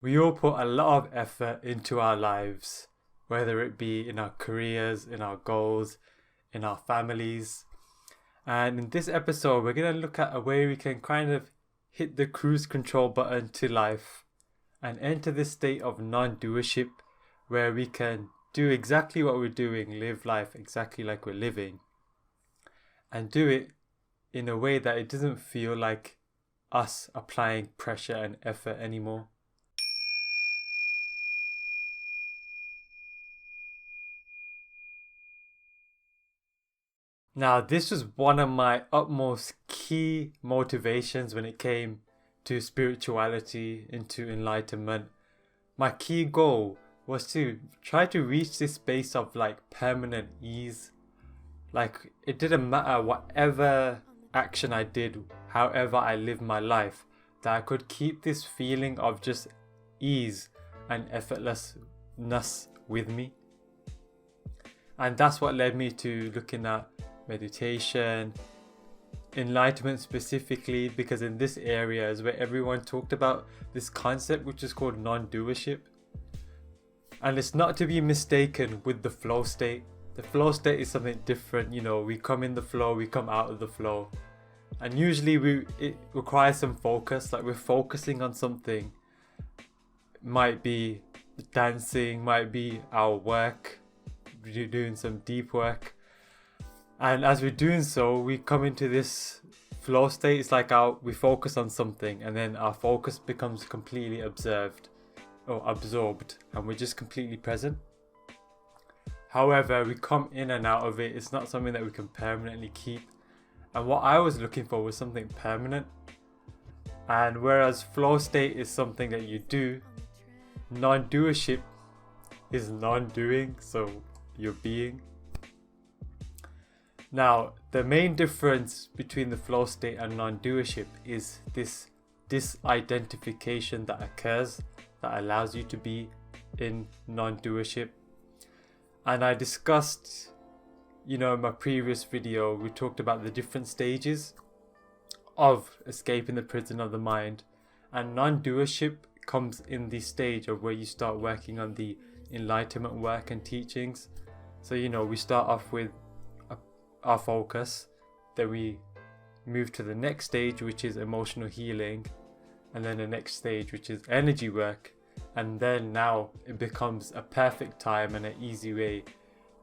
We all put a lot of effort into our lives, whether it be in our careers, in our goals, in our families. And in this episode, we're going to look at a way we can kind of hit the cruise control button to life and enter this state of non-doership where we can do exactly what we're doing, live life exactly like we're living, and do it in a way that it doesn't feel like us applying pressure and effort anymore. Now, this was one of my utmost key motivations when it came to spirituality, into enlightenment. My key goal was to try to reach this space of like permanent ease. Like, it didn't matter whatever action I did, however I lived my life, that I could keep this feeling of just ease and effortlessness with me. And that's what led me to looking at meditation, enlightenment specifically, because in this area is where everyone talked about this concept which is called non-doership. And it's not to be mistaken with the flow state. The flow state is something different. You know, we come in the flow, we come out of the flow. And usually it requires some focus, like we're focusing on something. Might be dancing, might be our work, doing some deep work. And as we're doing so, we come into this flow state. It's like we focus on something and then our focus becomes completely observed or absorbed and we're just completely present. However, we come in and out of it. It's not something that we can permanently keep. And what I was looking for was something permanent. And whereas flow state is something that you do, non-doership is non-doing, so you're being. Now, the main difference between the flow state and non-doership is this disidentification that occurs that allows you to be in non-doership. And I discussed, in my previous video, we talked about the different stages of escaping the prison of the mind. And non-doership comes in the stage of where you start working on the enlightenment work and teachings. So, we start off with our focus, then we move to the next stage, which is emotional healing, and then the next stage, which is energy work. And then now it becomes a perfect time and an easy way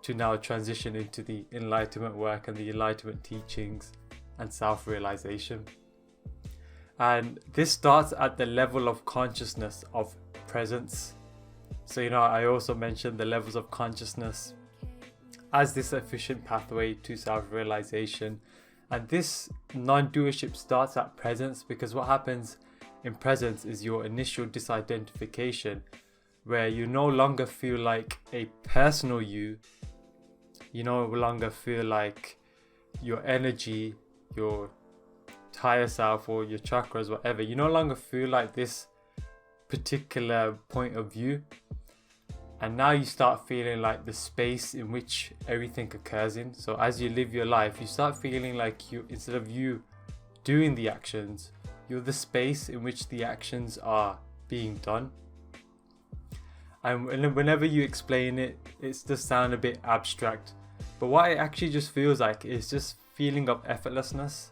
to now transition into the enlightenment work and the enlightenment teachings and self-realization. And this starts at the level of consciousness of presence. So, I also mentioned the levels of consciousness as this efficient pathway to self-realization. And this non-doership starts at presence, because what happens in presence is your initial disidentification, where you no longer feel like a personal you no longer feel like your energy, your higher self or your chakras, whatever, you no longer feel like this particular point of view. And now you start feeling like the space in which everything occurs in. So as you live your life, you start feeling like instead of you doing the actions, you're the space in which the actions are being done. And whenever you explain it, it does sound a bit abstract. But what it actually just feels like is just feeling of effortlessness.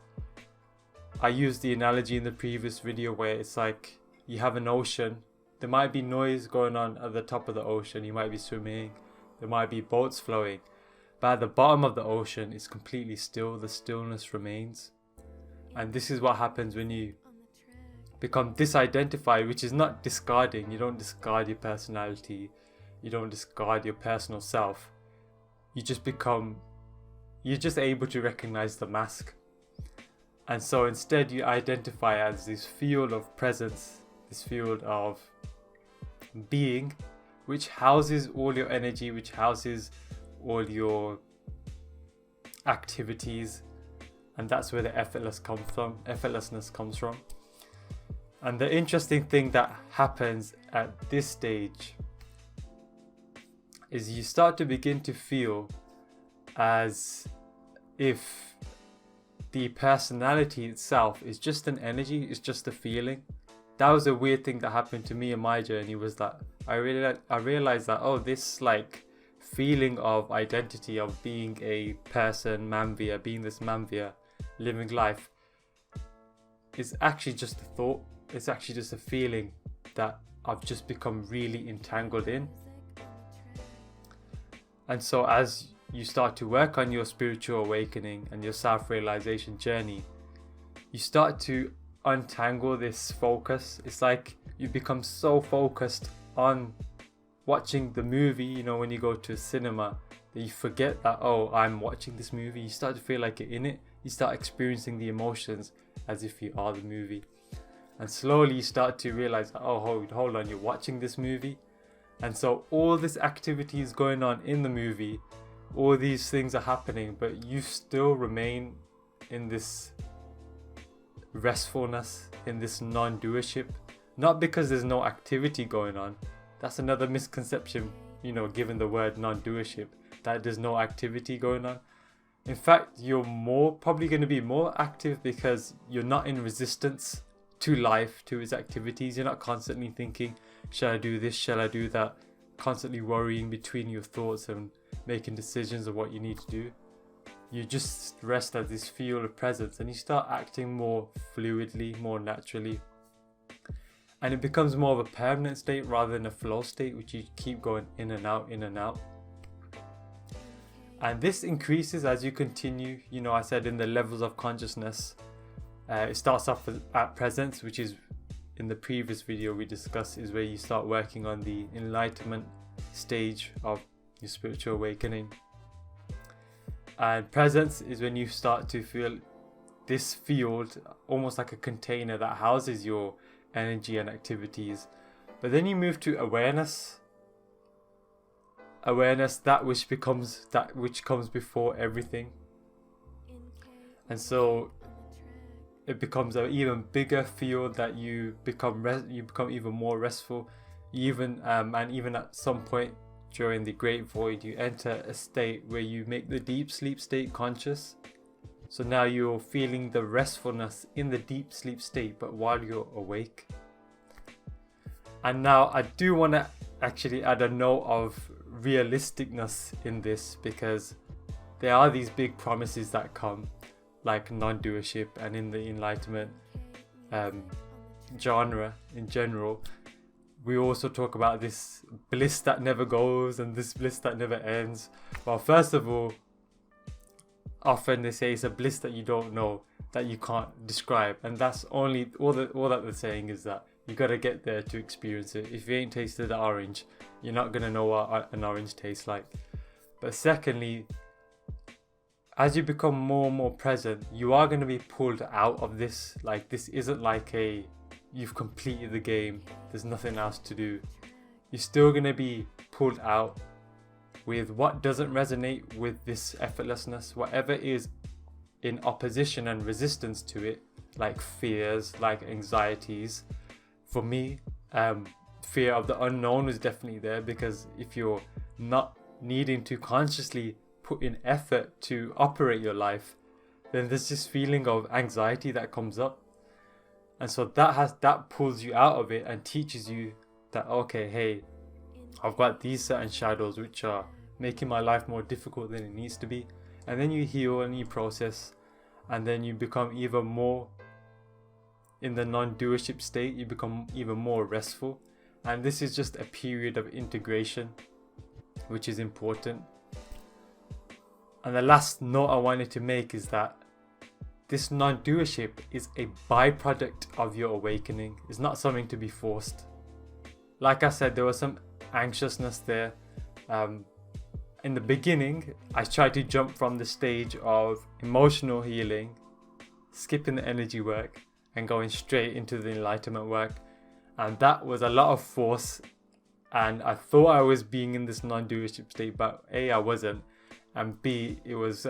I used the analogy in the previous video where it's like you have an ocean. There might be noise going on at the top of the ocean. You might be swimming. There might be boats flowing. But at the bottom of the ocean, it's completely still. The stillness remains. And this is what happens when you become disidentified, which is not discarding. You don't discard your personality. You don't discard your personal self. You're just able to recognize the mask. And so instead you identify as this field of presence, this field of being, which houses all your energy, which houses all your activities. And that's where the effortlessness comes from. And the interesting thing that happens at this stage is you start to begin to feel as if the personality itself is just an energy, it's just a feeling. that was a weird thing that happened to me in my journey, was that I realized that, oh, this like feeling of identity of being a person, Manvir, being this Manvir, living life, is actually just a thought. It's actually just a feeling that I've just become really entangled in. And so as you start to work on your spiritual awakening and your self-realization journey, you start to untangle this focus. It's like you become so focused on watching the movie, you know, when you go to a cinema, that you forget that, oh, I'm watching this movie. You start to feel like you're in it. You start experiencing the emotions as if you are the movie. And slowly you start to realize, oh, hold on, you're watching this movie. And so all this activity is going on in the movie. All these things are happening, but you still remain in this restfulness, in this non-doership. Not because there's no activity going on. That's another misconception, you know, given the word non-doership, that there's no activity going on. In fact, you're probably going to be more active because you're not in resistance to life, to its activities. You're not constantly thinking, shall I do this, shall I do that? Constantly worrying between your thoughts and making decisions of what you need to do. You just rest at this field of presence and you start acting more fluidly, more naturally. And it becomes more of a permanent state rather than a flow state, which you keep going in and out, in and out. And this increases as you continue. You know, I said in the levels of consciousness, it starts off at presence, which is in the previous video we discussed, is where you start working on the enlightenment stage of your spiritual awakening. And presence is when you start to feel this field almost like a container that houses your energy and activities. But then you move to awareness, that which comes before everything. And so it becomes an even bigger field that you become even more restful. And even at some point during the great void, you enter a state where you make the deep sleep state conscious. So now you're feeling the restfulness in the deep sleep state, but while you're awake. And now I do want to actually add a note of realisticness in this, because there are these big promises that come, like non-doership, and in the enlightenment genre in general, we also talk about this bliss that never goes and this bliss that never ends. Well, first of all, often they say it's a bliss that you don't know, that you can't describe, and that's all that they're saying is that you gotta get there to experience it. If you ain't tasted the orange, you're not gonna know what an orange tastes like. But secondly, as you become more and more present, you are going to be pulled out of this. Like, this isn't like you've completed the game, there's nothing else to do. You're still going to be pulled out with what doesn't resonate with this effortlessness, whatever is in opposition and resistance to it, like fears, like anxieties. For me, fear of the unknown is definitely there, because if you're not needing to consciously put in effort to operate your life, then there's this feeling of anxiety that comes up. And so that pulls you out of it and teaches you that, okay, hey, I've got these certain shadows which are making my life more difficult than it needs to be. And then you heal and you process, and then you become even more in the non-doership state. You become even more restful, and this is just a period of integration, which is important. And the last note I wanted to make is that this non-doership is a byproduct of your awakening. It's not something to be forced. Like I said, there was some anxiousness there. In the beginning, I tried to jump from the stage of emotional healing, skipping the energy work, and going straight into the enlightenment work. And that was a lot of force. And I thought I was being in this non-doership state, but A, I wasn't. And B, it was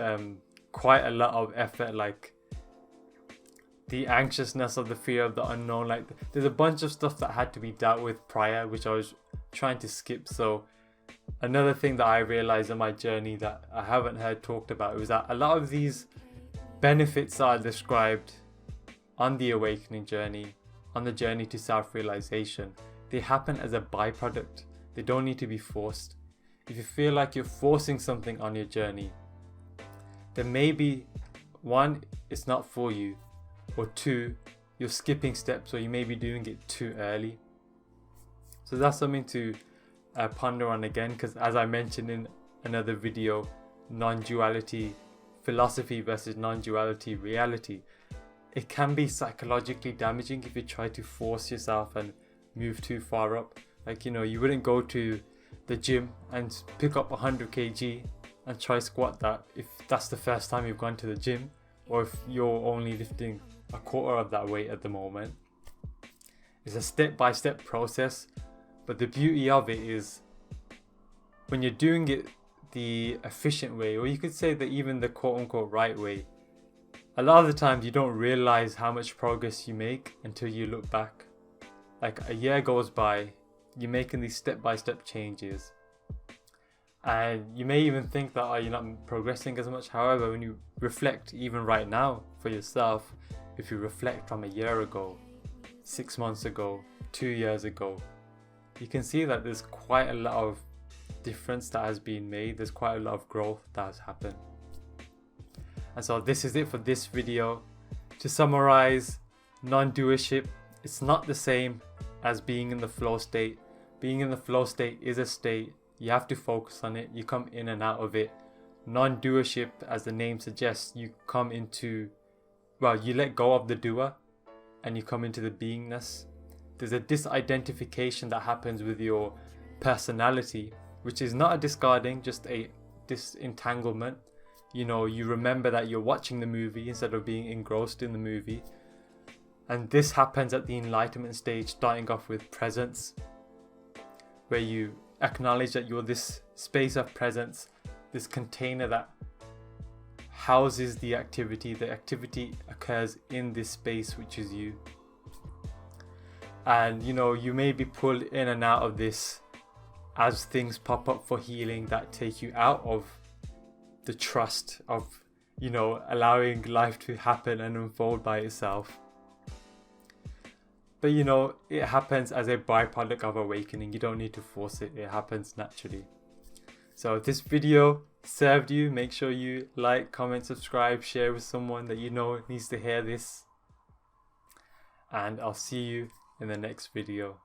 quite a lot of effort, like the anxiousness of the fear of the unknown. Like, there's a bunch of stuff that had to be dealt with prior, which I was trying to skip. So another thing that I realized in my journey that I haven't heard talked about was that a lot of these benefits are described on the awakening journey on the journey to self-realization, they happen as a byproduct. They don't need to be forced. If you feel like you're forcing something on your journey, then maybe one, it's not for you, or two, you're skipping steps, or you may be doing it too early. So that's something to ponder on again, because as I mentioned in another video, non-duality philosophy versus non-duality reality, it can be psychologically damaging if you try to force yourself and move too far up. Like, you know, you wouldn't go to the gym and pick up 100 kg and try squat that if that's the first time you've gone to the gym, or if you're only lifting a quarter of that weight at the moment. It's a step-by-step process, but the beauty of it is when you're doing it the efficient way, or you could say that even the quote-unquote right way, a lot of the times you don't realize how much progress you make until you look back. Like a year goes by, you're making these step-by-step changes, and you may even think that you're not progressing as much. However, when you reflect, even right now for yourself, if you reflect from a year ago, 6 months ago, 2 years ago, you can see that there's quite a lot of difference that has been made. There's quite a lot of growth that has happened. And so this is it for this video. To summarize, non-doership, it's not the same as being in the flow state. Being in the flow state is a state. You have to focus on it. You come in and out of it. Non-doership, as the name suggests, you come into, well, you let go of the doer and you come into the beingness. There's a disidentification that happens with your personality, which is not a discarding, just a disentanglement. You know, you remember that you're watching the movie instead of being engrossed in the movie. And this happens at the enlightenment stage, starting off with presence, where you acknowledge that you're this space of presence, this container that houses the activity. The activity occurs in this space, which is you. And you know, you may be pulled in and out of this as things pop up for healing that take you out of the trust of, you know, allowing life to happen and unfold by itself. But you know, it happens as a byproduct of awakening. You don't need to force it. It happens naturally. So if this video served you, make sure you like, comment, subscribe, share with someone that you know needs to hear this. And I'll see you in the next video.